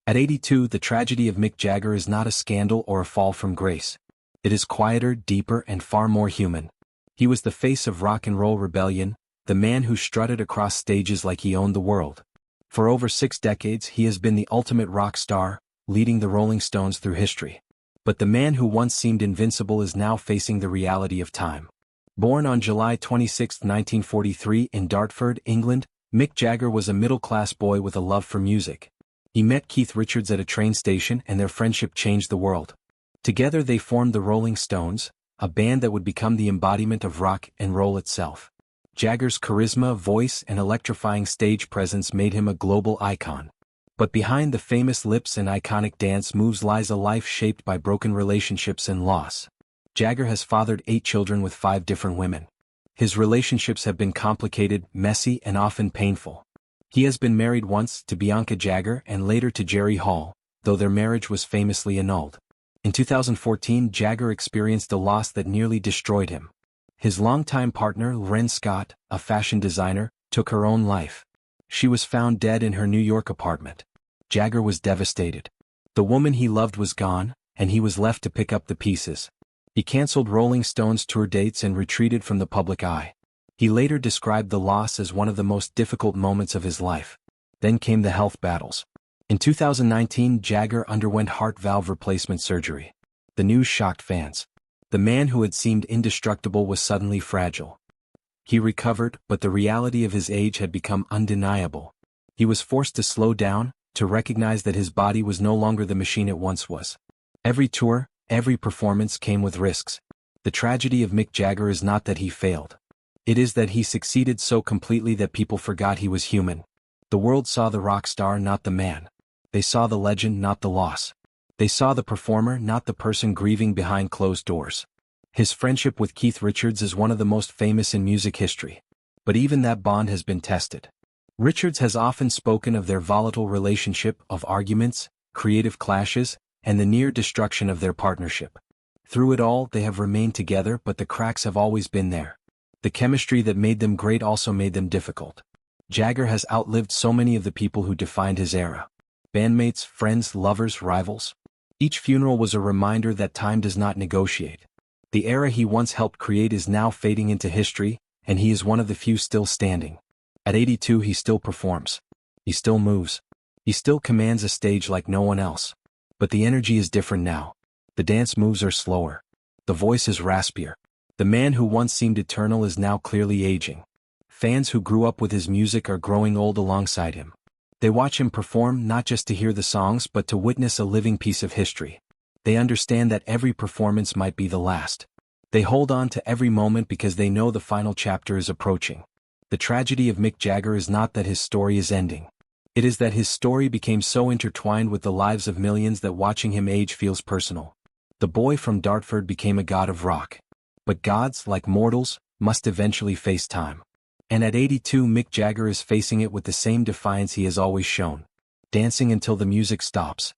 At 82, the tragedy of Mick Jagger is not a scandal or a fall from grace. It is quieter, deeper, and far more human. He was the face of rock and roll rebellion, the man who strutted across stages like he owned the world. For over 6 decades he has been the ultimate rock star, leading the Rolling Stones through history. But the man who once seemed invincible is now facing the reality of time. Born on July 26, 1943 in Dartford, England, Mick Jagger was a middle-class boy with a love for music. He met Keith Richards at a train station and their friendship changed the world. Together they formed the Rolling Stones, a band that would become the embodiment of rock and roll itself. Jagger's charisma, voice, and electrifying stage presence made him a global icon. But behind the famous lips and iconic dance moves lies a life shaped by broken relationships and loss. Jagger has fathered 8 children with 5 different women. His relationships have been complicated, messy, and often painful. He has been married once to Bianca Jagger and later to Jerry Hall, though their marriage was famously annulled. In 2014, Jagger experienced a loss that nearly destroyed him. His longtime partner, Ren Scott, a fashion designer, took her own life. She was found dead in her New York apartment. Jagger was devastated. The woman he loved was gone, and he was left to pick up the pieces. He canceled Rolling Stones tour dates and retreated from the public eye. He later described the loss as one of the most difficult moments of his life. Then came the health battles. In 2019, Jagger underwent heart valve replacement surgery. The news shocked fans. The man who had seemed indestructible was suddenly fragile. He recovered, but the reality of his age had become undeniable. He was forced to slow down, to recognize that his body was no longer the machine it once was. Every tour, every performance came with risks. The tragedy of Mick Jagger is not that he failed. It is that he succeeded so completely that people forgot he was human. The world saw the rock star, not the man. They saw the legend, not the loss. They saw the performer, not the person grieving behind closed doors. His friendship with Keith Richards is one of the most famous in music history. But even that bond has been tested. Richards has often spoken of their volatile relationship, of arguments, creative clashes, and the near destruction of their partnership. Through it all, they have remained together, but the cracks have always been there. The chemistry that made them great also made them difficult. Jagger has outlived so many of the people who defined his era. Bandmates, friends, lovers, rivals. Each funeral was a reminder that time does not negotiate. The era he once helped create is now fading into history, and he is one of the few still standing. At 82 he still performs. He still moves. He still commands a stage like no one else. But the energy is different now. The dance moves are slower. The voice is raspier. The man who once seemed eternal is now clearly aging. Fans who grew up with his music are growing old alongside him. They watch him perform not just to hear the songs but to witness a living piece of history. They understand that every performance might be the last. They hold on to every moment because they know the final chapter is approaching. The tragedy of Mick Jagger is not that his story is ending. It is that his story became so intertwined with the lives of millions that watching him age feels personal. The boy from Dartford became a god of rock. But gods, like mortals, must eventually face time. And at 82, Mick Jagger is facing it with the same defiance he has always shown. Dancing until the music stops.